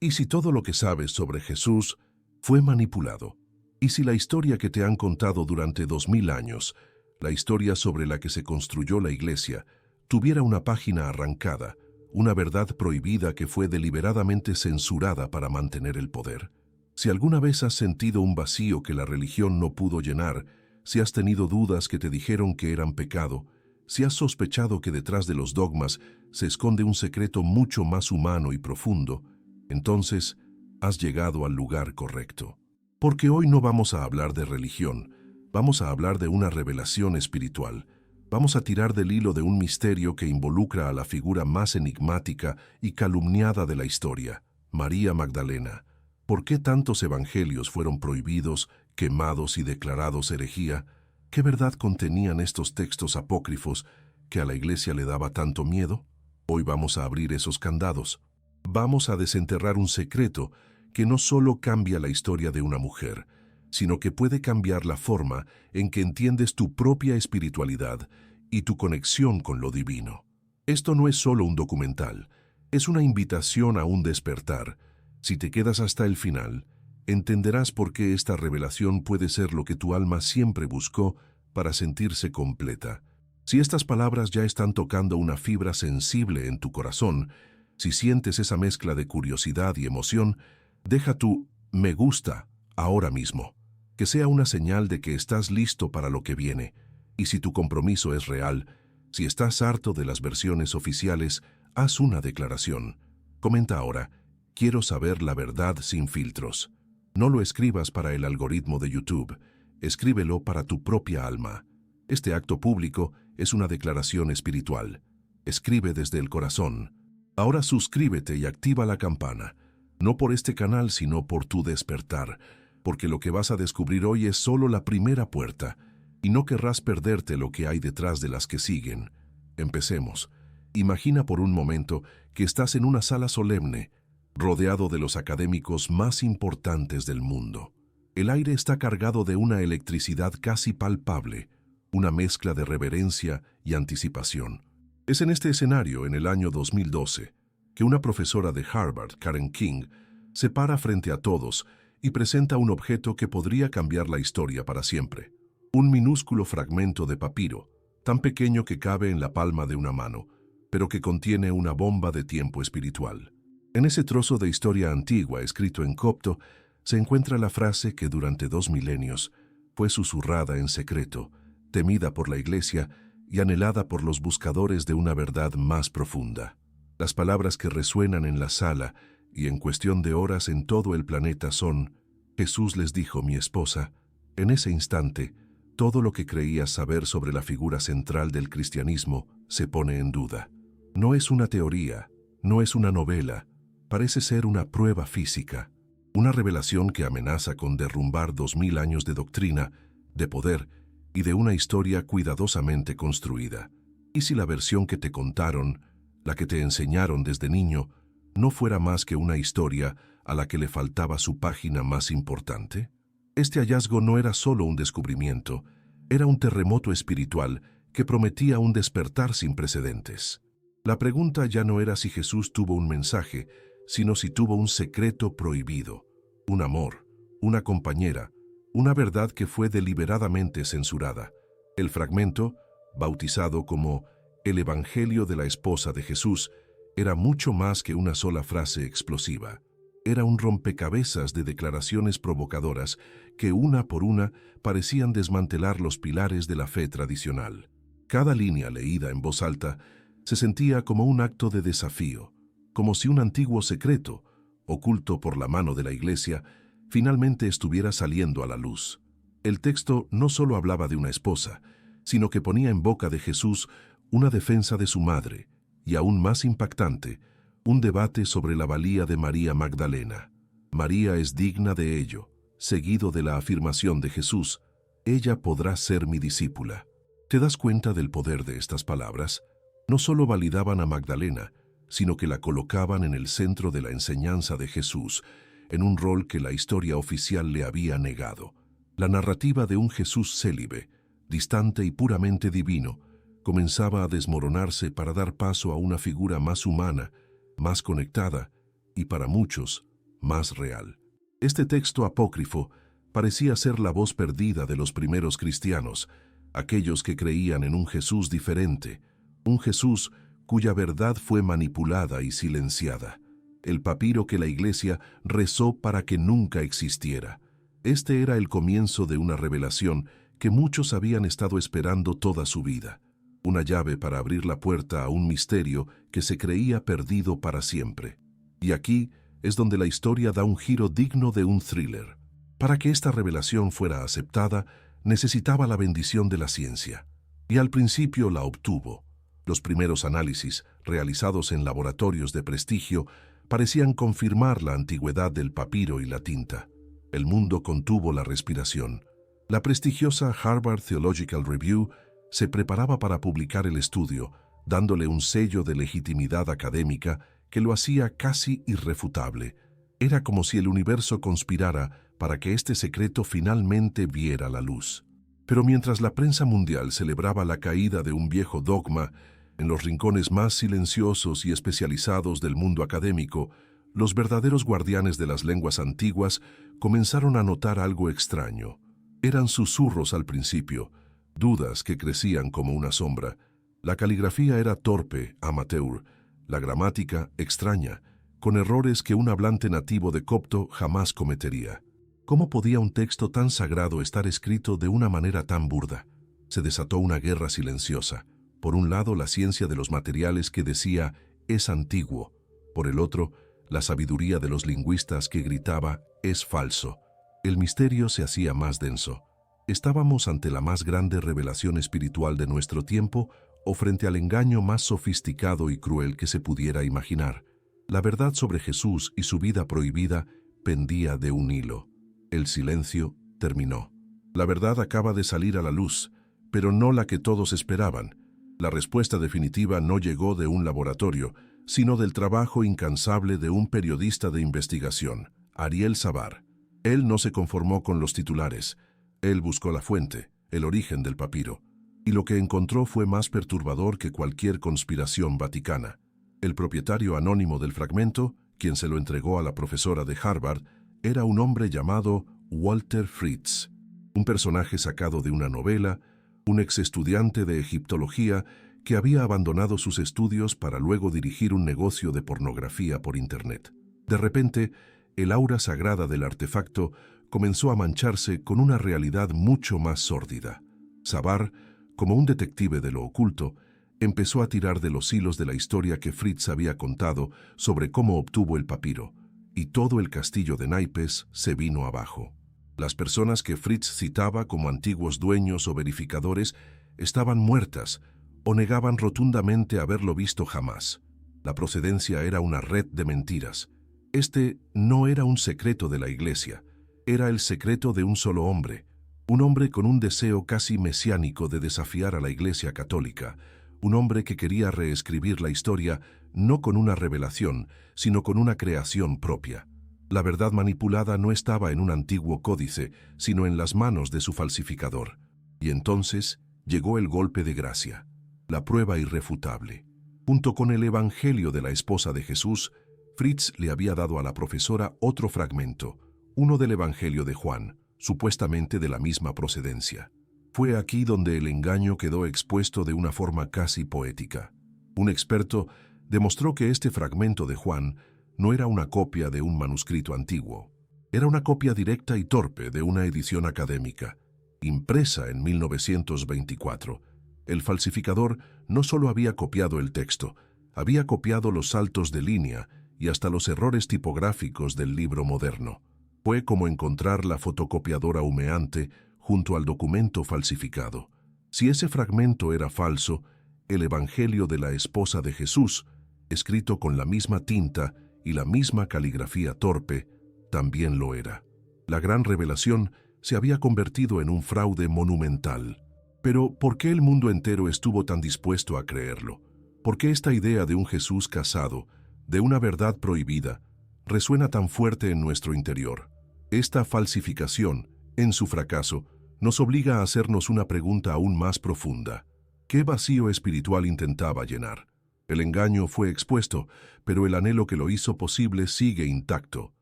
¿Y si todo lo que sabes sobre Jesús fue manipulado? ¿Y si la historia que te han contado durante 2000 años, la historia sobre la que se construyó la iglesia, tuviera una página arrancada, una verdad prohibida que fue deliberadamente censurada para mantener el poder? Si alguna vez has sentido un vacío que la religión no pudo llenar, si has tenido dudas que te dijeron que eran pecado, si has sospechado que detrás de los dogmas se esconde un secreto mucho más humano y profundo, entonces has llegado al lugar correcto. Porque hoy no vamos a hablar de religión, vamos a hablar de una revelación espiritual. Vamos a tirar del hilo de un misterio que involucra a la figura más enigmática y calumniada de la historia, María Magdalena. ¿Por qué tantos evangelios fueron prohibidos, quemados y declarados herejía? ¿Qué verdad contenían estos textos apócrifos que a la iglesia le daba tanto miedo? Hoy vamos a abrir esos candados. Vamos a desenterrar un secreto que no solo cambia la historia de una mujer, sino que puede cambiar la forma en que entiendes tu propia espiritualidad y tu conexión con lo divino. Esto no es solo un documental, es una invitación a un despertar. Si te quedas hasta el final, entenderás por qué esta revelación puede ser lo que tu alma siempre buscó para sentirse completa. Si estas palabras ya están tocando una fibra sensible en tu corazón, si sientes esa mezcla de curiosidad y emoción, deja tu me gusta ahora mismo, que sea una señal de que estás listo para lo que viene. Y si tu compromiso es real, si estás harto de las versiones oficiales, haz una declaración. Comenta ahora, quiero saber la verdad sin filtros. No lo escribas para el algoritmo de YouTube, escríbelo para tu propia alma. Este acto público es una declaración espiritual. Escribe desde el corazón. Ahora suscríbete y activa la campana, no por este canal sino por tu despertar, porque lo que vas a descubrir hoy es solo la primera puerta, y no querrás perderte lo que hay detrás de las que siguen. Empecemos. Imagina por un momento que estás en una sala solemne, rodeado de los académicos más importantes del mundo. El aire está cargado de una electricidad casi palpable, una mezcla de reverencia y anticipación. Es en este escenario, en el año 2012, que una profesora de Harvard, Karen King, se para frente a todos y presenta un objeto que podría cambiar la historia para siempre. Un minúsculo fragmento de papiro, tan pequeño que cabe en la palma de una mano, pero que contiene una bomba de tiempo espiritual. En ese trozo de historia antigua escrito en copto se encuentra la frase que durante 2 milenios fue susurrada en secreto, temida por la Iglesia y anhelada por los buscadores de una verdad más profunda. Las palabras que resuenan en la sala y en cuestión de horas en todo el planeta son: Jesús les dijo, mi esposa. En ese instante, todo lo que creías saber sobre la figura central del cristianismo se pone en duda. No es una teoría, no es una novela, parece ser una prueba física, una revelación que amenaza con derrumbar 2000 años de doctrina, de poder y de una historia cuidadosamente construida. ¿Y si la versión que te contaron, la que te enseñaron desde niño, no fuera más que una historia a la que le faltaba su página más importante? Este hallazgo no era solo un descubrimiento, era un terremoto espiritual que prometía un despertar sin precedentes. La pregunta ya no era si Jesús tuvo un mensaje, sino si tuvo un secreto prohibido, un amor, una compañera, una verdad que fue deliberadamente censurada. El fragmento, bautizado como el Evangelio de la esposa de Jesús, era mucho más que una sola frase explosiva. Era un rompecabezas de declaraciones provocadoras que una por una parecían desmantelar los pilares de la fe tradicional. Cada línea leída en voz alta se sentía como un acto de desafío, como si un antiguo secreto, oculto por la mano de la Iglesia, finalmente estuviera saliendo a la luz. El texto no solo hablaba de una esposa, sino que ponía en boca de Jesús una defensa de su madre, y aún más impactante, un debate sobre la valía de María Magdalena. María es digna de ello, seguido de la afirmación de Jesús: ella podrá ser mi discípula. ¿Te das cuenta del poder de estas palabras? No solo validaban a Magdalena, sino que la colocaban en el centro de la enseñanza de Jesús, en un rol que la historia oficial le había negado. La narrativa de un Jesús célibe, distante y puramente divino, comenzaba a desmoronarse para dar paso a una figura más humana, más conectada y, para muchos, más real. Este texto apócrifo parecía ser la voz perdida de los primeros cristianos, aquellos que creían en un Jesús diferente, un Jesús cuya verdad fue manipulada y silenciada, el papiro que la Iglesia rezó para que nunca existiera. Este era el comienzo de una revelación que muchos habían estado esperando toda su vida, una llave para abrir la puerta a un misterio que se creía perdido para siempre. Y aquí es donde la historia da un giro digno de un thriller. Para que esta revelación fuera aceptada, necesitaba la bendición de la ciencia. Y al principio la obtuvo. Los primeros análisis, realizados en laboratorios de prestigio, parecían confirmar la antigüedad del papiro y la tinta. El mundo contuvo la respiración. La prestigiosa Harvard Theological Review se preparaba para publicar el estudio, dándole un sello de legitimidad académica que lo hacía casi irrefutable. Era como si el universo conspirara para que este secreto finalmente viera la luz. Pero mientras la prensa mundial celebraba la caída de un viejo dogma, en los rincones más silenciosos y especializados del mundo académico, los verdaderos guardianes de las lenguas antiguas comenzaron a notar algo extraño. Eran susurros al principio, dudas que crecían como una sombra. La caligrafía era torpe, amateur, la gramática extraña, con errores que un hablante nativo de copto jamás cometería. ¿Cómo podía un texto tan sagrado estar escrito de una manera tan burda? Se desató una guerra silenciosa. Por un lado, la ciencia de los materiales que decía «es antiguo». Por el otro, la sabiduría de los lingüistas que gritaba «es falso». El misterio se hacía más denso. ¿Estábamos ante la más grande revelación espiritual de nuestro tiempo o frente al engaño más sofisticado y cruel que se pudiera imaginar? La verdad sobre Jesús y su vida prohibida pendía de un hilo. El silencio terminó. La verdad acaba de salir a la luz, pero no la que todos esperaban. La respuesta definitiva no llegó de un laboratorio, sino del trabajo incansable de un periodista de investigación, Ariel Savar. Él no se conformó con los titulares. Él buscó la fuente, el origen del papiro. Y lo que encontró fue más perturbador que cualquier conspiración vaticana. El propietario anónimo del fragmento, quien se lo entregó a la profesora de Harvard, era un hombre llamado Walter Fritz, un personaje sacado de una novela, un ex estudiante de egiptología que había abandonado sus estudios para luego dirigir un negocio de pornografía por Internet. De repente, el aura sagrada del artefacto comenzó a mancharse con una realidad mucho más sórdida. Savar, como un detective de lo oculto, empezó a tirar de los hilos de la historia que Fritz había contado sobre cómo obtuvo el papiro, y todo el castillo de naipes se vino abajo. Las personas que Fritz citaba como antiguos dueños o verificadores estaban muertas o negaban rotundamente haberlo visto jamás. La procedencia era una red de mentiras. Este no era un secreto de la Iglesia, era el secreto de un solo hombre, un hombre con un deseo casi mesiánico de desafiar a la Iglesia católica, un hombre que quería reescribir la historia no con una revelación, sino con una creación propia. La verdad manipulada no estaba en un antiguo códice, sino en las manos de su falsificador. Y entonces llegó el golpe de gracia, la prueba irrefutable. Junto con el Evangelio de la esposa de Jesús, Fritz le había dado a la profesora otro fragmento, uno del Evangelio de Juan, supuestamente de la misma procedencia. Fue aquí donde el engaño quedó expuesto de una forma casi poética. Un experto demostró que este fragmento de Juan no era una copia de un manuscrito antiguo. Era una copia directa y torpe de una edición académica, impresa en 1924. El falsificador no solo había copiado el texto, había copiado los saltos de línea y hasta los errores tipográficos del libro moderno. Fue como encontrar la fotocopiadora humeante junto al documento falsificado. Si ese fragmento era falso, el Evangelio de la esposa de Jesús, escrito con la misma tinta y la misma caligrafía torpe, también lo era. La gran revelación se había convertido en un fraude monumental. Pero, ¿por qué el mundo entero estuvo tan dispuesto a creerlo? ¿Por qué esta idea de un Jesús casado, de una verdad prohibida, resuena tan fuerte en nuestro interior? Esta falsificación, en su fracaso, nos obliga a hacernos una pregunta aún más profunda. ¿Qué vacío espiritual intentaba llenar? El engaño fue expuesto, pero el anhelo que lo hizo posible sigue intacto.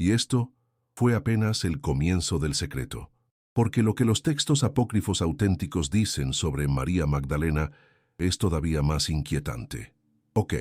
Y esto fue apenas el comienzo del secreto. Porque lo que los textos apócrifos auténticos dicen sobre María Magdalena es todavía más inquietante. Ok,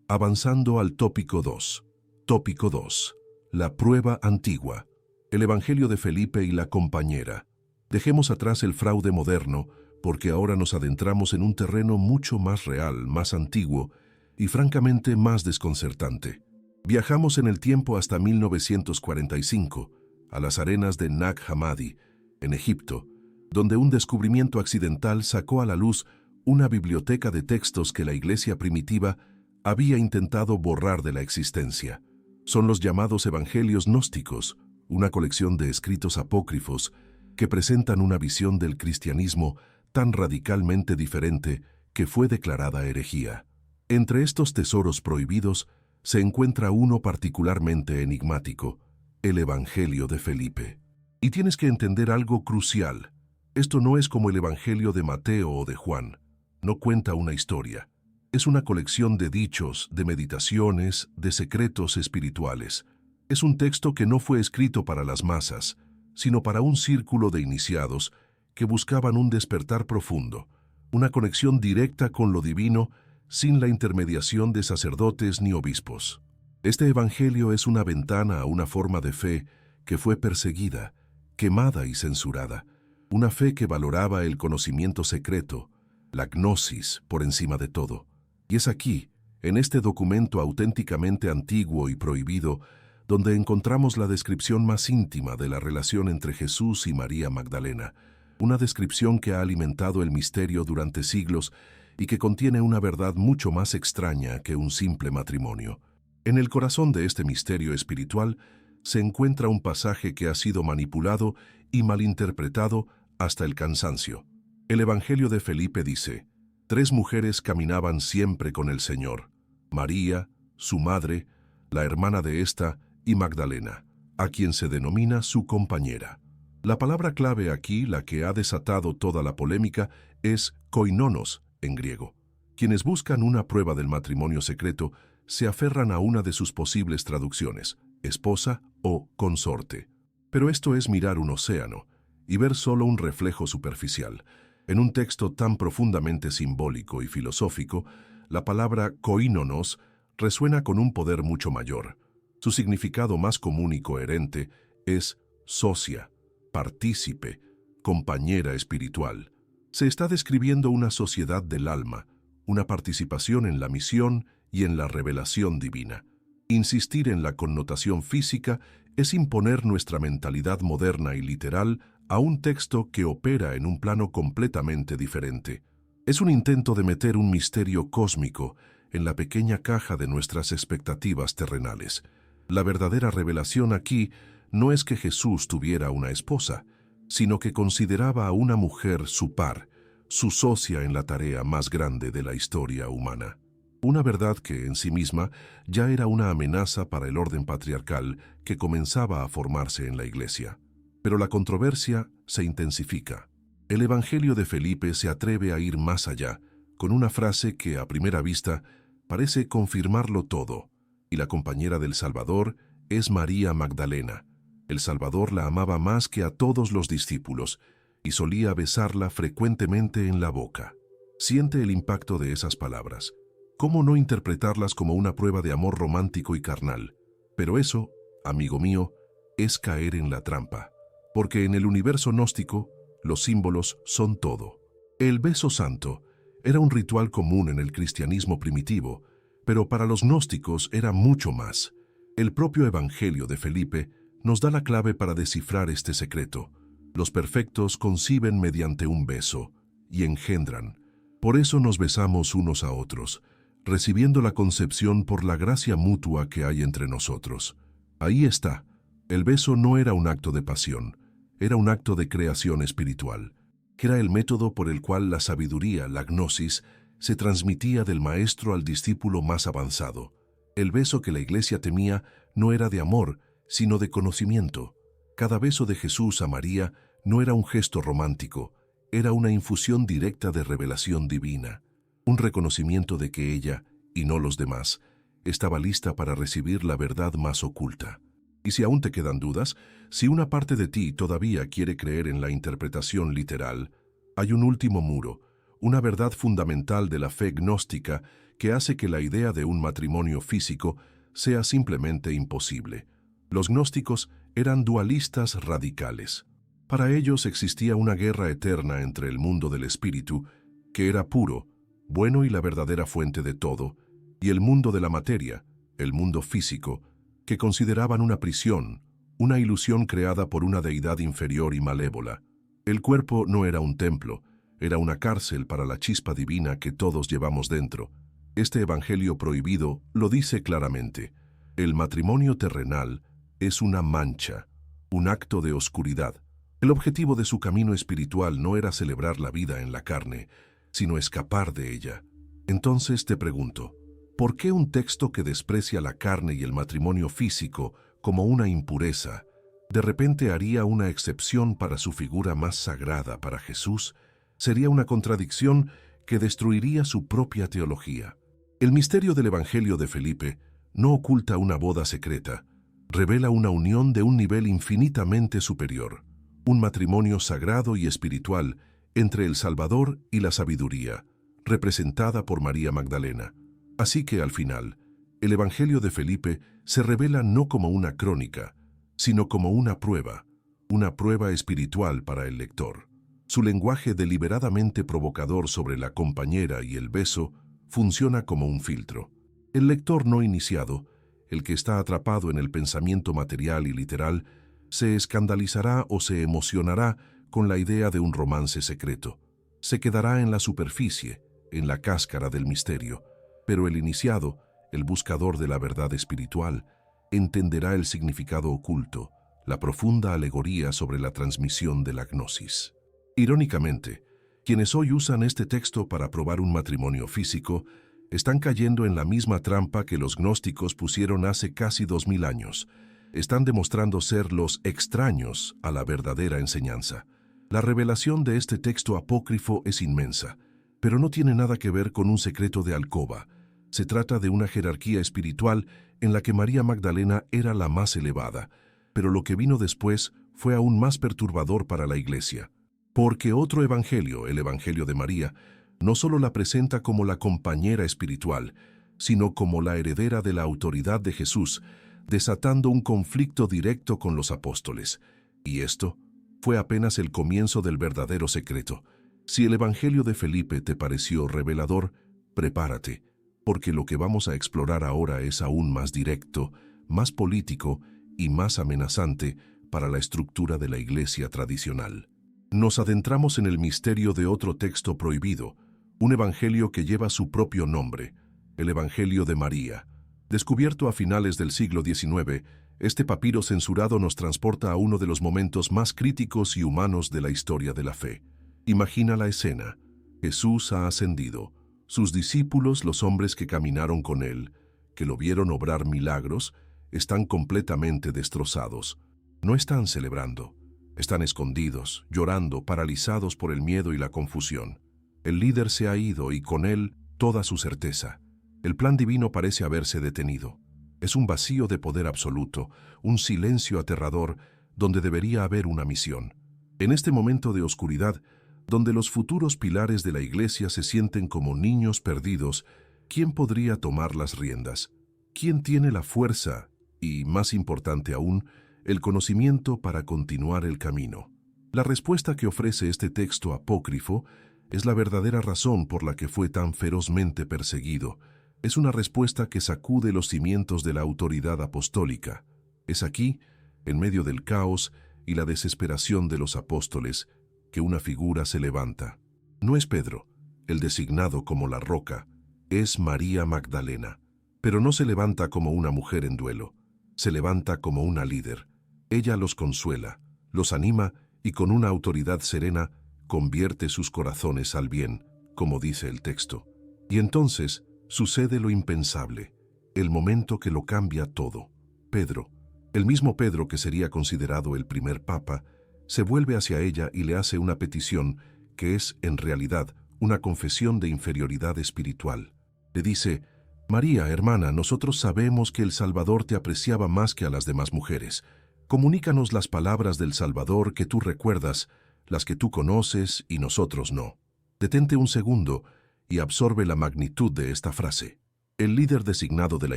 avanzando al tópico 2. Tópico 2. La prueba antigua. El Evangelio de Felipe y la compañera. Dejemos atrás el fraude moderno, porque ahora nos adentramos en un terreno mucho más real, más antiguo y francamente más desconcertante. Viajamos en el tiempo hasta 1945, a las arenas de Nag Hammadi, en Egipto, donde un descubrimiento accidental sacó a la luz una biblioteca de textos que la iglesia primitiva había intentado borrar de la existencia. Son los llamados Evangelios gnósticos, una colección de escritos apócrifos que presentan una visión del cristianismo tan radicalmente diferente que fue declarada herejía. Entre estos tesoros prohibidos se encuentra uno particularmente enigmático, el Evangelio de Felipe. Y tienes que entender algo crucial. Esto no es como el Evangelio de Mateo o de Juan. No cuenta una historia. Es una colección de dichos, de meditaciones, de secretos espirituales. Es un texto que no fue escrito para las masas, sino para un círculo de iniciados que buscaban un despertar profundo, una conexión directa con lo divino sin la intermediación de sacerdotes ni obispos. Este evangelio es una ventana a una forma de fe que fue perseguida, quemada y censurada, una fe que valoraba el conocimiento secreto, la gnosis por encima de todo. Y es aquí, en este documento auténticamente antiguo y prohibido, donde encontramos la descripción más íntima de la relación entre Jesús y María Magdalena, una descripción que ha alimentado el misterio durante siglos y que contiene una verdad mucho más extraña que un simple matrimonio. En el corazón de este misterio espiritual se encuentra un pasaje que ha sido manipulado y malinterpretado hasta el cansancio. El Evangelio de Felipe dice: 3 mujeres caminaban siempre con el Señor: María, su madre, la hermana de ésta y Magdalena, a quien se denomina su compañera. La palabra clave aquí, la que ha desatado toda la polémica, es koinonos en griego. Quienes buscan una prueba del matrimonio secreto se aferran a una de sus posibles traducciones, esposa o consorte. Pero esto es mirar un océano y ver solo un reflejo superficial. En un texto tan profundamente simbólico y filosófico, la palabra koinonos resuena con un poder mucho mayor. Su significado más común y coherente es socia, partícipe, compañera espiritual. Se está describiendo una sociedad del alma, una participación en la misión y en la revelación divina. Insistir en la connotación física es imponer nuestra mentalidad moderna y literal a un texto que opera en un plano completamente diferente. Es un intento de meter un misterio cósmico en la pequeña caja de nuestras expectativas terrenales. La verdadera revelación aquí no es que Jesús tuviera una esposa, sino que consideraba a una mujer su par, su socia en la tarea más grande de la historia humana. Una verdad que en sí misma ya era una amenaza para el orden patriarcal que comenzaba a formarse en la Iglesia. Pero la controversia se intensifica. El Evangelio de Felipe se atreve a ir más allá, con una frase que a primera vista parece confirmarlo todo, y la compañera del Salvador es María Magdalena. El Salvador la amaba más que a todos los discípulos y solía besarla frecuentemente en la boca. Siente el impacto de esas palabras. ¿Cómo no interpretarlas como una prueba de amor romántico y carnal? Pero eso, amigo mío, es caer en la trampa. Porque en el universo gnóstico, los símbolos son todo. El beso santo era un ritual común en el cristianismo primitivo, pero para los gnósticos era mucho más. El propio Evangelio de Felipe nos da la clave para descifrar este secreto. Los perfectos conciben mediante un beso y engendran. Por eso nos besamos unos a otros, recibiendo la concepción por la gracia mutua que hay entre nosotros. Ahí está. El beso no era un acto de pasión, era un acto de creación espiritual, que era el método por el cual la sabiduría, la gnosis, se transmitía del maestro al discípulo más avanzado. El beso que la Iglesia temía no era de amor, sino de conocimiento. Cada beso de Jesús a María no era un gesto romántico, era una infusión directa de revelación divina, un reconocimiento de que ella, y no los demás, estaba lista para recibir la verdad más oculta. Y si aún te quedan dudas, si una parte de ti todavía quiere creer en la interpretación literal, hay un último muro, una verdad fundamental de la fe gnóstica que hace que la idea de un matrimonio físico sea simplemente imposible. Los gnósticos eran dualistas radicales. Para ellos existía una guerra eterna entre el mundo del espíritu, que era puro, bueno y la verdadera fuente de todo, y el mundo de la materia, el mundo físico, que consideraban una prisión, una ilusión creada por una deidad inferior y malévola. El cuerpo no era un templo, era una cárcel para la chispa divina que todos llevamos dentro. Este evangelio prohibido lo dice claramente. El matrimonio terrenal es una mancha, un acto de oscuridad. El objetivo de su camino espiritual no era celebrar la vida en la carne, sino escapar de ella. Entonces te pregunto, ¿por qué un texto que desprecia la carne y el matrimonio físico como una impureza, de repente haría una excepción para su figura más sagrada, para Jesús? Sería una contradicción que destruiría su propia teología. El misterio del Evangelio de Felipe no oculta una boda secreta, revela una unión de un nivel infinitamente superior, un matrimonio sagrado y espiritual entre el Salvador y la sabiduría, representada por María Magdalena. Así que al final, el Evangelio de Felipe se revela no como una crónica, sino como una prueba espiritual para el lector. Su lenguaje deliberadamente provocador sobre la compañera y el beso funciona como un filtro. El lector no iniciado, el que está atrapado en el pensamiento material y literal, se escandalizará o se emocionará con la idea de un romance secreto. Se quedará en la superficie, en la cáscara del misterio. Pero el iniciado, el buscador de la verdad espiritual, entenderá el significado oculto, la profunda alegoría sobre la transmisión de la gnosis. Irónicamente, quienes hoy usan este texto para probar un matrimonio físico están cayendo en la misma trampa que los gnósticos pusieron hace casi 2000 años. Están demostrando ser los extraños a la verdadera enseñanza. La revelación de este texto apócrifo es inmensa, pero no tiene nada que ver con un secreto de alcoba. Se trata de una jerarquía espiritual en la que María Magdalena era la más elevada, pero lo que vino después fue aún más perturbador para la Iglesia. Porque otro evangelio, el Evangelio de María, no solo la presenta como la compañera espiritual, sino como la heredera de la autoridad de Jesús, desatando un conflicto directo con los apóstoles. Y esto fue apenas el comienzo del verdadero secreto. Si el Evangelio de Felipe te pareció revelador, prepárate, porque lo que vamos a explorar ahora es aún más directo, más político y más amenazante para la estructura de la Iglesia tradicional. Nos adentramos en el misterio de otro texto prohibido, un evangelio que lleva su propio nombre, el Evangelio de María. Descubierto a finales del siglo XIX, este papiro censurado nos transporta a uno de los momentos más críticos y humanos de la historia de la fe. Imagina la escena. Jesús ha ascendido. Sus discípulos, los hombres que caminaron con él, que lo vieron obrar milagros, están completamente destrozados. No están celebrando. Están escondidos, llorando, paralizados por el miedo y la confusión. El líder se ha ido y con él toda su certeza. El plan divino parece haberse detenido. Es un vacío de poder absoluto, un silencio aterrador donde debería haber una misión. En este momento de oscuridad, donde los futuros pilares de la Iglesia se sienten como niños perdidos, ¿quién podría tomar las riendas? ¿Quién tiene la fuerza y, más importante aún, el conocimiento para continuar el camino? La respuesta que ofrece este texto apócrifo es la verdadera razón por la que fue tan ferozmente perseguido. Es una respuesta que sacude los cimientos de la autoridad apostólica. Es aquí, en medio del caos y la desesperación de los apóstoles, que una figura se levanta. No es Pedro, el designado como la roca, es María Magdalena. Pero no se levanta como una mujer en duelo, se levanta como una líder. Ella los consuela, los anima y con una autoridad serena convierte sus corazones al bien, como dice el texto. Y entonces sucede lo impensable, el momento que lo cambia todo. Pedro, el mismo Pedro que sería considerado el primer papa, se vuelve hacia ella y le hace una petición que es, en realidad, una confesión de inferioridad espiritual. Le dice: María, hermana, nosotros sabemos que el Salvador te apreciaba más que a las demás mujeres. Comunícanos las palabras del Salvador que tú recuerdas, las que tú conoces y nosotros no. Detente un segundo y absorbe la magnitud de esta frase. El líder designado de la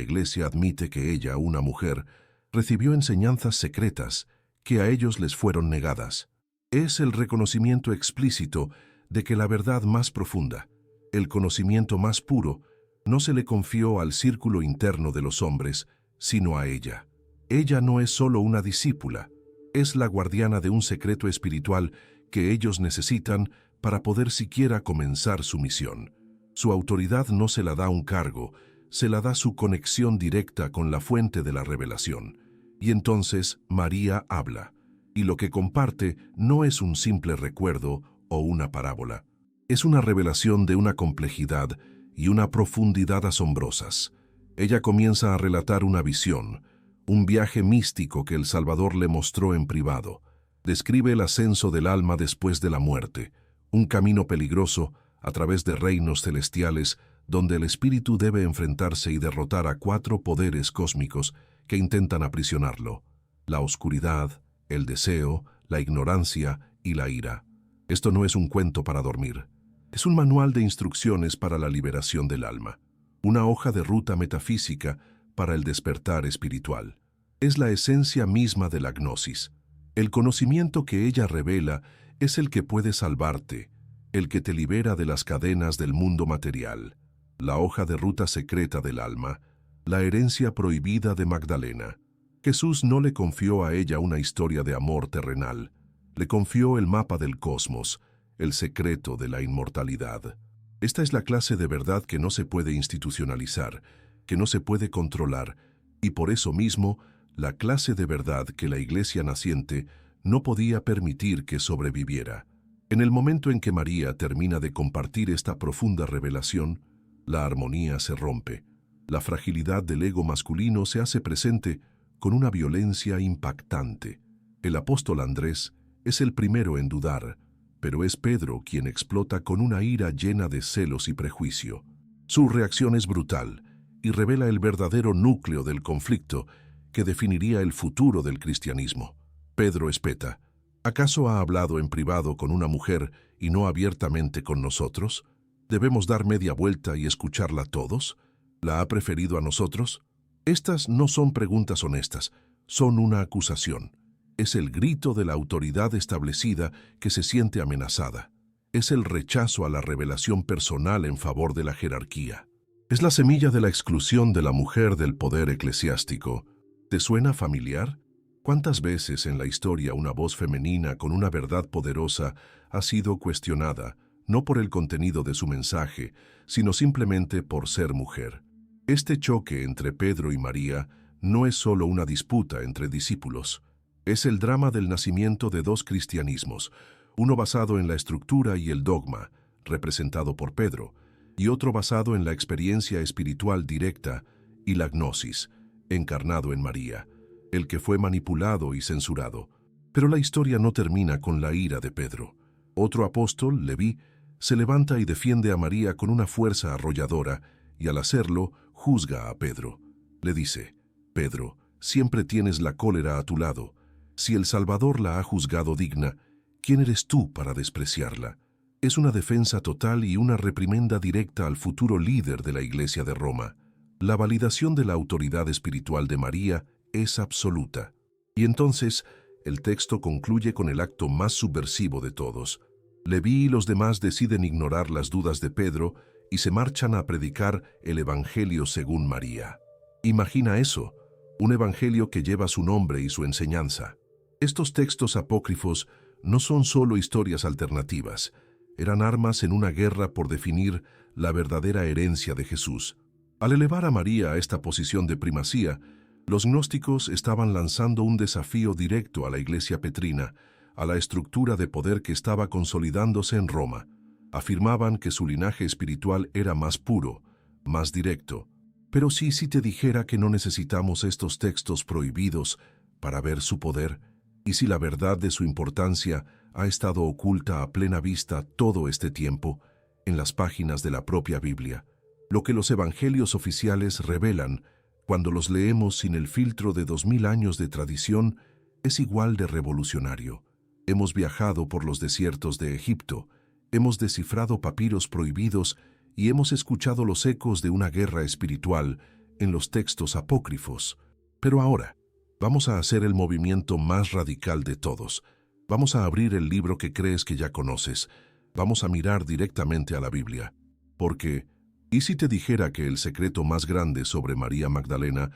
Iglesia admite que ella, una mujer, recibió enseñanzas secretas que a ellos les fueron negadas. Es el reconocimiento explícito de que la verdad más profunda, el conocimiento más puro, no se le confió al círculo interno de los hombres, sino a ella. Ella no es solo una discípula, es la guardiana de un secreto espiritual que ellos necesitan para poder siquiera comenzar su misión. Su autoridad no se la da un cargo, se la da su conexión directa con la fuente de la revelación. Y entonces María habla, y lo que comparte no es un simple recuerdo o una parábola. Es una revelación de una complejidad y una profundidad asombrosas. Ella comienza a relatar una visión, un viaje místico que el Salvador le mostró en privado. Describe el ascenso del alma después de la muerte, un camino peligroso a través de reinos celestiales donde el espíritu debe enfrentarse y derrotar a 4 poderes cósmicos que intentan aprisionarlo: la oscuridad, el deseo, la ignorancia y la ira. Esto no es un cuento para dormir. Es un manual de instrucciones para la liberación del alma, una hoja de ruta metafísica para el despertar espiritual. Es la esencia misma de la gnosis. El conocimiento que ella revela es el que puede salvarte, el que te libera de las cadenas del mundo material. La hoja de ruta secreta del alma, la herencia prohibida de Magdalena. Jesús no le confió a ella una historia de amor terrenal, le confió el mapa del cosmos, el secreto de la inmortalidad. Esta es la clase de verdad que no se puede institucionalizar, que no se puede controlar, y por eso mismo, la clase de verdad que la Iglesia naciente no podía permitir que sobreviviera. En el momento en que María termina de compartir esta profunda revelación, la armonía se rompe. La fragilidad del ego masculino se hace presente con una violencia impactante. El apóstol Andrés es el primero en dudar, pero es Pedro quien explota con una ira llena de celos y prejuicio. Su reacción es brutal y revela el verdadero núcleo del conflicto que definiría el futuro del cristianismo. Pedro espeta: ¿acaso ha hablado en privado con una mujer y no abiertamente con nosotros? ¿Debemos dar media vuelta y escucharla todos? ¿La ha preferido a nosotros? Estas no son preguntas honestas, son una acusación. Es el grito de la autoridad establecida que se siente amenazada. Es el rechazo a la revelación personal en favor de la jerarquía. Es la semilla de la exclusión de la mujer del poder eclesiástico. ¿Te suena familiar? ¿Cuántas veces en la historia una voz femenina con una verdad poderosa ha sido cuestionada, no por el contenido de su mensaje, sino simplemente por ser mujer? Este choque entre Pedro y María no es solo una disputa entre discípulos. Es el drama del nacimiento de 2 cristianismos, uno basado en la estructura y el dogma, representado por Pedro, y otro basado en la experiencia espiritual directa y la gnosis, encarnado en María, el que fue manipulado y censurado. Pero la historia no termina con la ira de Pedro. Otro apóstol, Leví, se levanta y defiende a María con una fuerza arrolladora, y al hacerlo, juzga a Pedro. Le dice: Pedro, siempre tienes la cólera a tu lado. Si el Salvador la ha juzgado digna, ¿quién eres tú para despreciarla? Es una defensa total y una reprimenda directa al futuro líder de la Iglesia de Roma. La validación de la autoridad espiritual de María es absoluta. Y entonces, el texto concluye con el acto más subversivo de todos. Leví y los demás deciden ignorar las dudas de Pedro y se marchan a predicar el Evangelio según María. Imagina eso, un evangelio que lleva su nombre y su enseñanza. Estos textos apócrifos no son solo historias alternativas, eran armas en una guerra por definir la verdadera herencia de Jesús. Al elevar a María a esta posición de primacía, los gnósticos estaban lanzando un desafío directo a la Iglesia petrina, a la estructura de poder que estaba consolidándose en Roma. Afirmaban que su linaje espiritual era más puro, más directo. Pero si te dijera que no necesitamos estos textos prohibidos para ver su poder, y si la verdad de su importancia ha estado oculta a plena vista todo este tiempo, en las páginas de la propia Biblia, Lo que los evangelios oficiales revelan, cuando los leemos sin el filtro de 2000 años de tradición, es igual de revolucionario. Hemos viajado por los desiertos de Egipto, hemos descifrado papiros prohibidos y hemos escuchado los ecos de una guerra espiritual en los textos apócrifos. Pero ahora, vamos a hacer el movimiento más radical de todos. Vamos a abrir el libro que crees que ya conoces. Vamos a mirar directamente a la Biblia. Porque, ¿y si te dijera que el secreto más grande sobre María Magdalena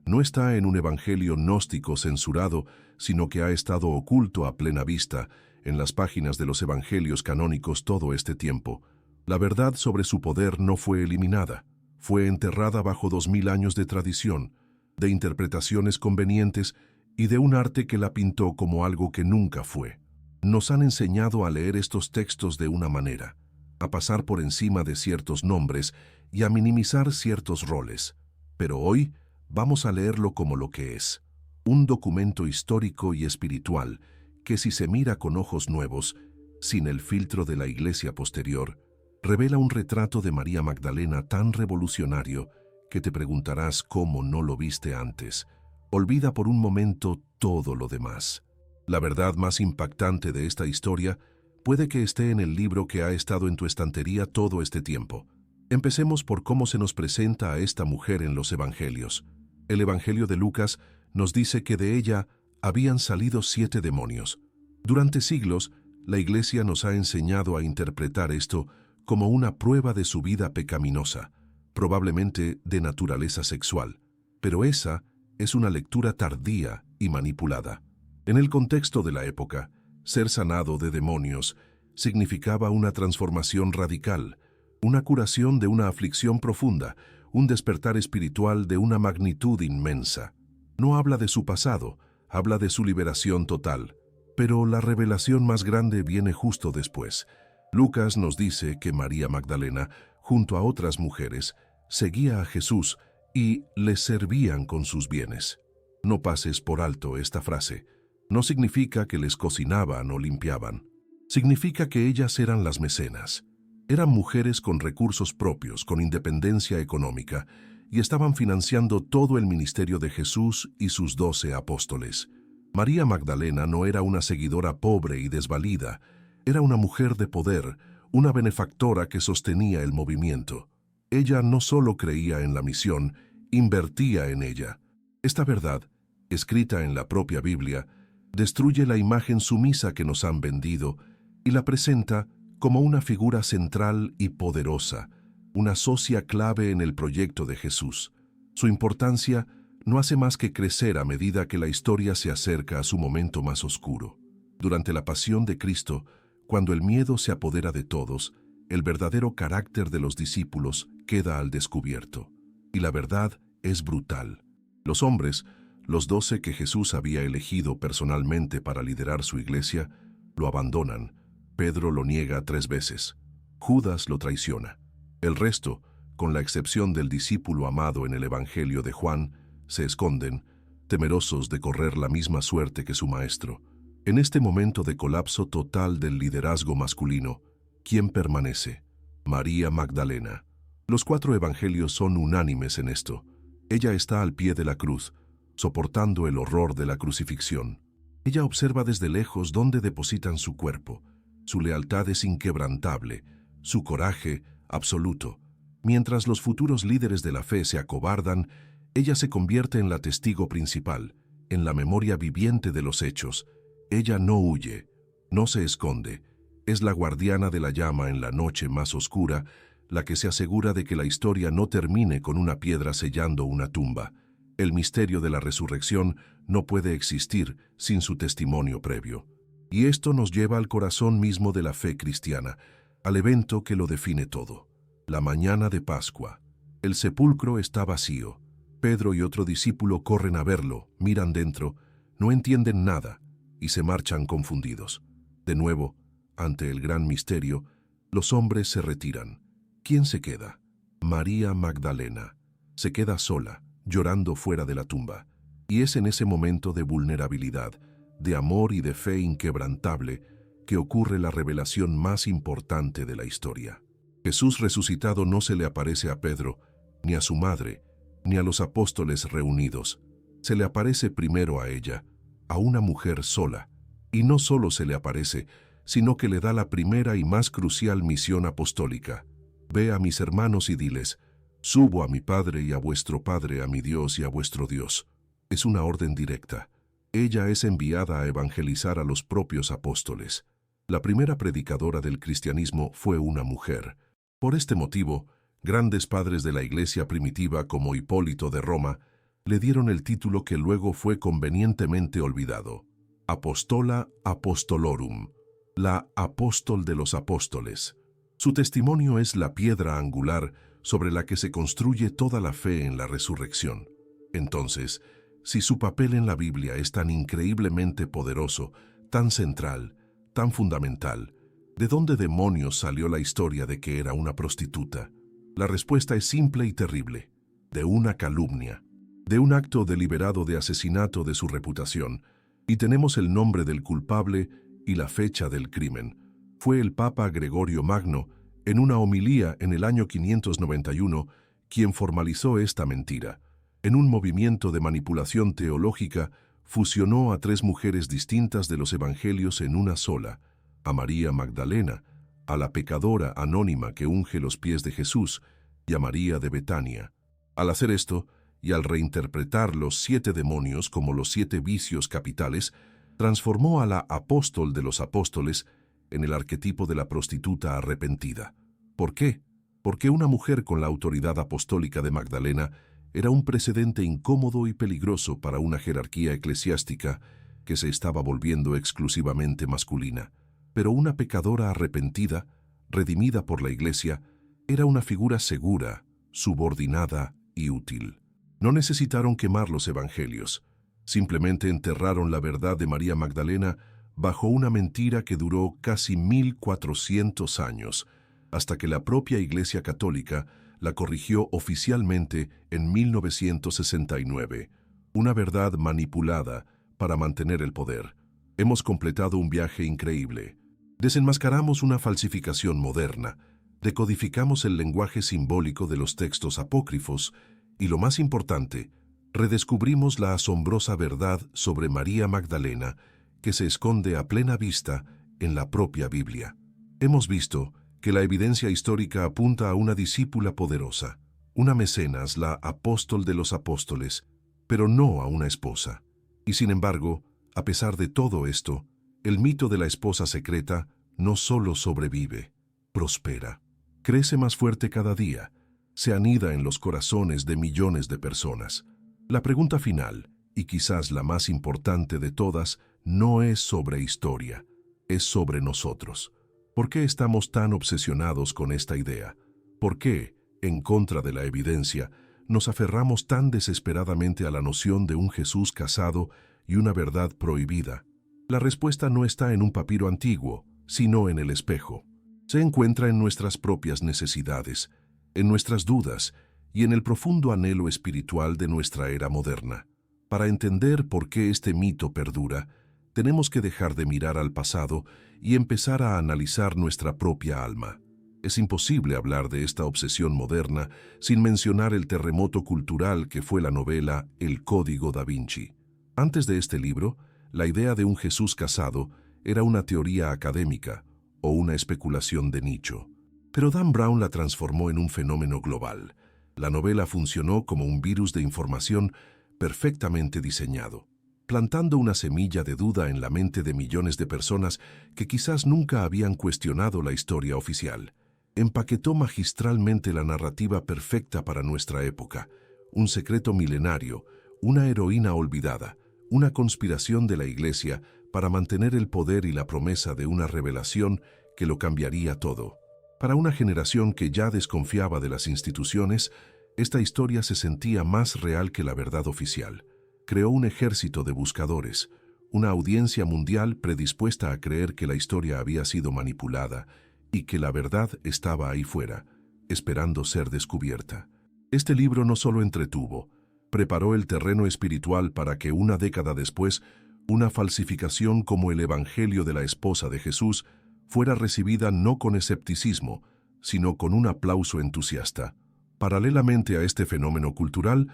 no está en un evangelio gnóstico censurado, sino que ha estado oculto a plena vista en las páginas de los evangelios canónicos todo este tiempo? La verdad sobre su poder no fue eliminada, fue enterrada bajo 2000 años de tradición, de interpretaciones convenientes y de un arte que la pintó como algo que nunca fue. Nos han enseñado a leer estos textos de una manera, a pasar por encima de ciertos nombres y a minimizar ciertos roles. Pero hoy vamos a leerlo como lo que es, un documento histórico y espiritual que, si se mira con ojos nuevos, sin el filtro de la Iglesia posterior, revela un retrato de María Magdalena tan revolucionario que te preguntarás cómo no lo viste antes. Olvida por un momento todo lo demás. La verdad más impactante de esta historia puede que esté en el libro que ha estado en tu estantería todo este tiempo. Empecemos por cómo se nos presenta a esta mujer en los evangelios. El evangelio de Lucas nos dice que de ella habían salido 7 demonios. Durante siglos, la Iglesia nos ha enseñado a interpretar esto como una prueba de su vida pecaminosa, probablemente de naturaleza sexual. Pero esa es una lectura tardía y manipulada. En el contexto de la época, ser sanado de demonios significaba una transformación radical, una curación de una aflicción profunda, un despertar espiritual de una magnitud inmensa. No habla de su pasado, habla de su liberación total. Pero la revelación más grande viene justo después. Lucas nos dice que María Magdalena, junto a otras mujeres, seguía a Jesús y le servían con sus bienes. No pases por alto esta frase. No significa que les cocinaban o limpiaban. Significa que ellas eran las mecenas. Eran mujeres con recursos propios, con independencia económica, y estaban financiando todo el ministerio de Jesús y sus 12 apóstoles. María Magdalena no era una seguidora pobre y desvalida, era una mujer de poder, una benefactora que sostenía el movimiento. Ella no solo creía en la misión, invertía en ella. Esta verdad, escrita en la propia Biblia, destruye la imagen sumisa que nos han vendido y la presenta como una figura central y poderosa, una socia clave en el proyecto de Jesús. Su importancia no hace más que crecer a medida que la historia se acerca a su momento más oscuro. Durante la pasión de Cristo, cuando el miedo se apodera de todos, el verdadero carácter de los discípulos queda al descubierto. Y la verdad es brutal. Los hombres, los 12 que Jesús había elegido personalmente para liderar su iglesia, lo abandonan. Pedro lo niega 3 veces. Judas lo traiciona. El resto, con la excepción del discípulo amado en el Evangelio de Juan, se esconden, temerosos de correr la misma suerte que su maestro. En este momento de colapso total del liderazgo masculino, ¿quién permanece? María Magdalena. Los 4 evangelios son unánimes en esto. Ella está al pie de la cruz, soportando el horror de la crucifixión. Ella observa desde lejos dónde depositan su cuerpo. Su lealtad es inquebrantable, su coraje absoluto. Mientras los futuros líderes de la fe se acobardan, ella se convierte en la testigo principal, en la memoria viviente de los hechos. Ella no huye, no se esconde. Es la guardiana de la llama en la noche más oscura, la que se asegura de que la historia no termine con una piedra sellando una tumba. El misterio de la resurrección no puede existir sin su testimonio previo. Y esto nos lleva al corazón mismo de la fe cristiana, al evento que lo define todo. La mañana de Pascua. El sepulcro está vacío. Pedro y otro discípulo corren a verlo, miran dentro, no entienden nada y se marchan confundidos. De nuevo, ante el gran misterio, los hombres se retiran. ¿Quién se queda? María Magdalena. Se queda sola, llorando fuera de la tumba. Y es en ese momento de vulnerabilidad, de amor y de fe inquebrantable, que ocurre la revelación más importante de la historia. Jesús resucitado no se le aparece a Pedro, ni a su madre, ni a los apóstoles reunidos. Se le aparece primero a ella, a una mujer sola. Y no solo se le aparece, sino que le da la primera y más crucial misión apostólica. Ve a mis hermanos y diles, subo a mi Padre y a vuestro Padre, a mi Dios y a vuestro Dios. Es una orden directa. Ella es enviada a evangelizar a los propios apóstoles. La primera predicadora del cristianismo fue una mujer. Por este motivo, grandes padres de la Iglesia primitiva como Hipólito de Roma le dieron el título que luego fue convenientemente olvidado: Apostola Apostolorum, la apóstol de los apóstoles. Su testimonio es la piedra angular sobre la que se construye toda la fe en la resurrección. Entonces, si su papel en la Biblia es tan increíblemente poderoso, tan central, tan fundamental, ¿de dónde demonios salió la historia de que era una prostituta? La respuesta es simple y terrible: de una calumnia, de un acto deliberado de asesinato de su reputación, y tenemos el nombre del culpable y la fecha del crimen. Fue el Papa Gregorio Magno, en una homilía en el año 591, quien formalizó esta mentira. En un movimiento de manipulación teológica, fusionó a tres mujeres distintas de los evangelios en una sola: a María Magdalena, a la pecadora anónima que unge los pies de Jesús, y a María de Betania. Al hacer esto, y al reinterpretar los 7 demonios como los 7 vicios capitales, transformó a la apóstol de los apóstoles en el arquetipo de la prostituta arrepentida. ¿Por qué? Porque una mujer con la autoridad apostólica de Magdalena era un precedente incómodo y peligroso para una jerarquía eclesiástica que se estaba volviendo exclusivamente masculina. Pero una pecadora arrepentida, redimida por la Iglesia, era una figura segura, subordinada y útil. No necesitaron quemar los evangelios. Simplemente enterraron la verdad de María Magdalena bajo una mentira que duró casi 1400 años, hasta que la propia Iglesia Católica la corrigió oficialmente en 1969. Una verdad manipulada para mantener el poder. Hemos completado un viaje increíble. Desenmascaramos una falsificación moderna, decodificamos el lenguaje simbólico de los textos apócrifos y, lo más importante, redescubrimos la asombrosa verdad sobre María Magdalena que se esconde a plena vista en la propia Biblia. Hemos visto que la evidencia histórica apunta a una discípula poderosa, una mecenas, la apóstol de los apóstoles, pero no a una esposa. Y sin embargo, a pesar de todo esto, el mito de la esposa secreta no solo sobrevive, prospera, crece más fuerte cada día, se anida en los corazones de millones de personas. La pregunta final, y quizás la más importante de todas, no es sobre historia, es sobre nosotros. ¿Por qué estamos tan obsesionados con esta idea? ¿Por qué, en contra de la evidencia, nos aferramos tan desesperadamente a la noción de un Jesús casado y una verdad prohibida? La respuesta no está en un papiro antiguo, sino en el espejo. Se encuentra en nuestras propias necesidades, en nuestras dudas y en el profundo anhelo espiritual de nuestra era moderna. Para entender por qué este mito perdura, tenemos que dejar de mirar al pasado y empezar a analizar nuestra propia alma. Es imposible hablar de esta obsesión moderna sin mencionar el terremoto cultural que fue la novela El Código da Vinci. Antes de este libro, la idea de un Jesús casado era una teoría académica o una especulación de nicho. Pero Dan Brown la transformó en un fenómeno global. La novela funcionó como un virus de información perfectamente diseñado, plantando una semilla de duda en la mente de millones de personas que quizás nunca habían cuestionado la historia oficial. Empaquetó magistralmente la narrativa perfecta para nuestra época, un secreto milenario, una heroína olvidada, una conspiración de la Iglesia para mantener el poder y la promesa de una revelación que lo cambiaría todo. Para una generación que ya desconfiaba de las instituciones, esta historia se sentía más real que la verdad oficial. Creó un ejército de buscadores, una audiencia mundial predispuesta a creer que la historia había sido manipulada y que la verdad estaba ahí fuera, esperando ser descubierta. Este libro no solo entretuvo, preparó el terreno espiritual para que una década después, una falsificación como el Evangelio de la esposa de Jesús fuera recibida no con escepticismo, sino con un aplauso entusiasta. Paralelamente a este fenómeno cultural,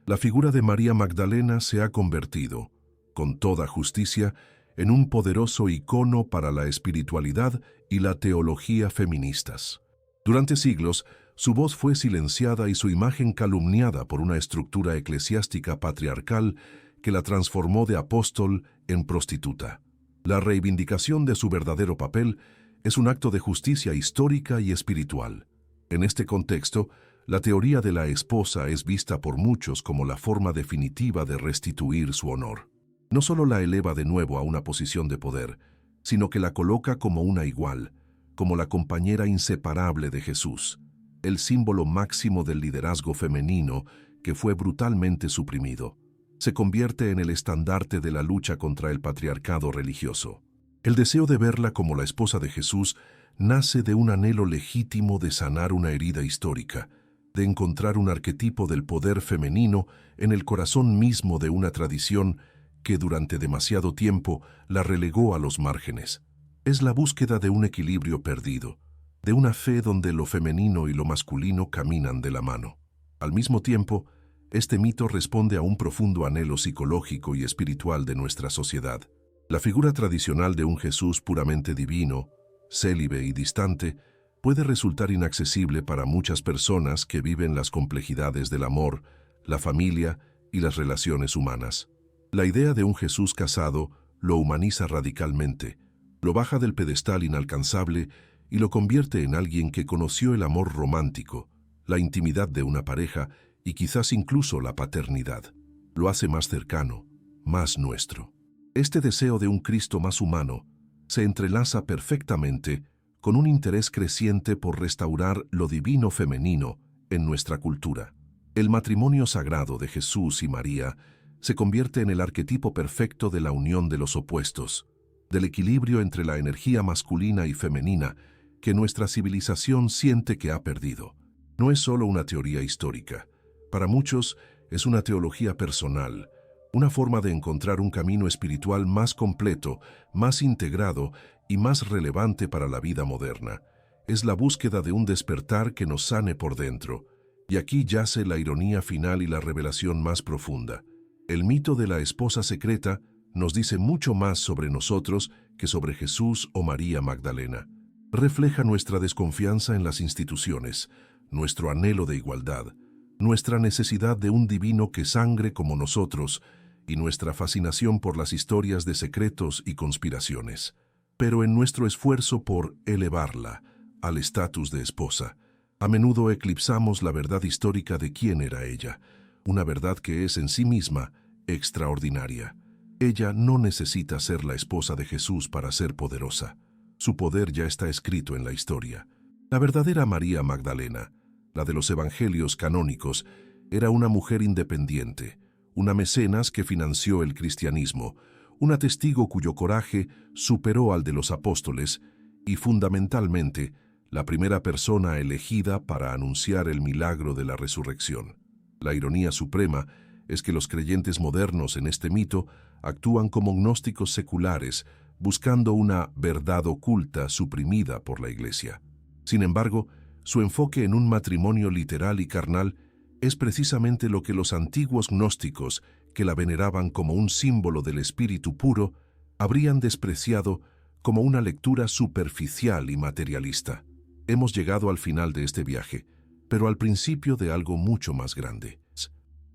la figura de María Magdalena se ha convertido, con toda justicia, en un poderoso icono para la espiritualidad y la teología feministas. Durante siglos, su voz fue silenciada y su imagen calumniada por una estructura eclesiástica patriarcal que la transformó de apóstol en prostituta. La reivindicación de su verdadero papel es un acto de justicia histórica y espiritual. En este contexto, la teoría de la esposa es vista por muchos como la forma definitiva de restituir su honor. No solo la eleva de nuevo a una posición de poder, sino que la coloca como una igual, como la compañera inseparable de Jesús, el símbolo máximo del liderazgo femenino que fue brutalmente suprimido. Se convierte en el estandarte de la lucha contra el patriarcado religioso. El deseo de verla como la esposa de Jesús nace de un anhelo legítimo de sanar una herida histórica, de encontrar un arquetipo del poder femenino en el corazón mismo de una tradición que durante demasiado tiempo la relegó a los márgenes. Es la búsqueda de un equilibrio perdido, de una fe donde lo femenino y lo masculino caminan de la mano. Al mismo tiempo, este mito responde a un profundo anhelo psicológico y espiritual de nuestra sociedad. La figura tradicional de un Jesús puramente divino, célibe y distante, puede resultar inaccesible para muchas personas que viven las complejidades del amor, la familia y las relaciones humanas. La idea de un Jesús casado lo humaniza radicalmente, lo baja del pedestal inalcanzable y lo convierte en alguien que conoció el amor romántico, la intimidad de una pareja y quizás incluso la paternidad. Lo hace más cercano, más nuestro. Este deseo de un Cristo más humano se entrelaza perfectamente con un interés creciente por restaurar lo divino femenino en nuestra cultura. El matrimonio sagrado de Jesús y María se convierte en el arquetipo perfecto de la unión de los opuestos, del equilibrio entre la energía masculina y femenina que nuestra civilización siente que ha perdido. No es solo una teoría histórica. Para muchos es una teología personal, una forma de encontrar un camino espiritual más completo, más integrado y más relevante para la vida moderna. Es la búsqueda de un despertar que nos sane por dentro. Y aquí yace la ironía final y la revelación más profunda. El mito de la esposa secreta nos dice mucho más sobre nosotros que sobre Jesús o María Magdalena. Refleja nuestra desconfianza en las instituciones, nuestro anhelo de igualdad, nuestra necesidad de un divino que sangre como nosotros y nuestra fascinación por las historias de secretos y conspiraciones. Pero en nuestro esfuerzo por elevarla al estatus de esposa, a menudo eclipsamos la verdad histórica de quién era ella, una verdad que es en sí misma extraordinaria. Ella no necesita ser la esposa de Jesús para ser poderosa. Su poder ya está escrito en la historia. La verdadera María Magdalena, la de los evangelios canónicos, era una mujer independiente, una mecenas que financió el cristianismo, una testigo cuyo coraje superó al de los apóstoles y, fundamentalmente, la primera persona elegida para anunciar el milagro de la resurrección. La ironía suprema es que los creyentes modernos en este mito actúan como gnósticos seculares, buscando una verdad oculta suprimida por la Iglesia. Sin embargo, su enfoque en un matrimonio literal y carnal es precisamente lo que los antiguos gnósticos, que la veneraban como un símbolo del espíritu puro, habrían despreciado como una lectura superficial y materialista. Hemos llegado al final de este viaje, pero al principio de algo mucho más grande.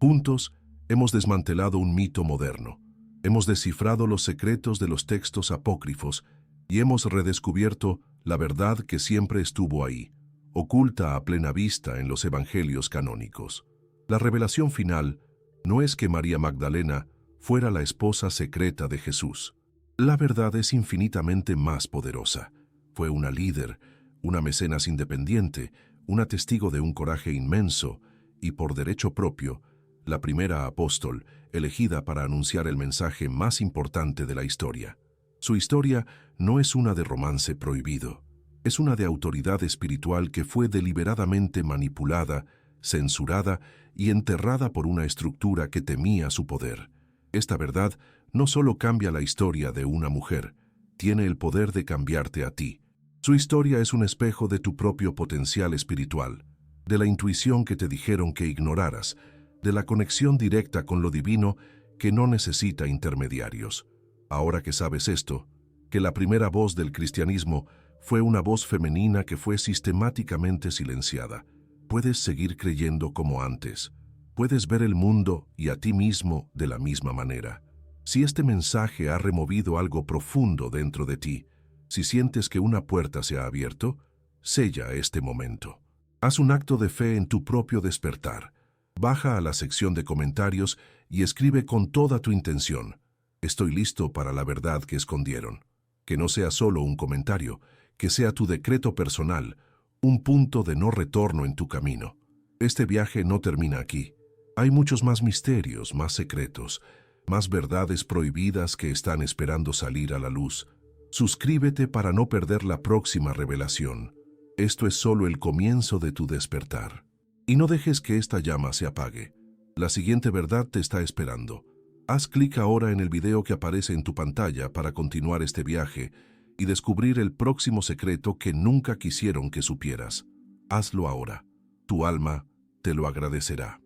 Juntos, hemos desmantelado un mito moderno. Hemos descifrado los secretos de los textos apócrifos y hemos redescubierto la verdad que siempre estuvo ahí, oculta a plena vista en los evangelios canónicos. La revelación final no es que María Magdalena fuera la esposa secreta de Jesús. La verdad es infinitamente más poderosa. Fue una líder, una mecenas independiente, una testigo de un coraje inmenso y, por derecho propio, la primera apóstol elegida para anunciar el mensaje más importante de la historia. Su historia no es una de romance prohibido, es una de autoridad espiritual que fue deliberadamente manipulada, censurada y enterrada por una estructura que temía su poder. Esta verdad no solo cambia la historia de una mujer, tiene el poder de cambiarte a ti. Su historia es un espejo de tu propio potencial espiritual, de la intuición que te dijeron que ignoraras, de la conexión directa con lo divino que no necesita intermediarios. Ahora que sabes esto, que la primera voz del cristianismo fue una voz femenina que fue sistemáticamente silenciada, puedes seguir creyendo como antes. Puedes ver el mundo y a ti mismo de la misma manera. Si este mensaje ha removido algo profundo dentro de ti, si sientes que una puerta se ha abierto, sella este momento. Haz un acto de fe en tu propio despertar. Baja a la sección de comentarios y escribe con toda tu intención: estoy listo para la verdad que escondieron. Que no sea solo un comentario, que sea tu decreto personal, un punto de no retorno en tu camino. Este viaje no termina aquí. Hay muchos más misterios, más secretos, más verdades prohibidas que están esperando salir a la luz. Suscríbete para no perder la próxima revelación. Esto es solo el comienzo de tu despertar. Y no dejes que esta llama se apague. La siguiente verdad te está esperando. Haz clic ahora en el video que aparece en tu pantalla para continuar este viaje y descubrir el próximo secreto que nunca quisieron que supieras. Hazlo ahora. Tu alma te lo agradecerá.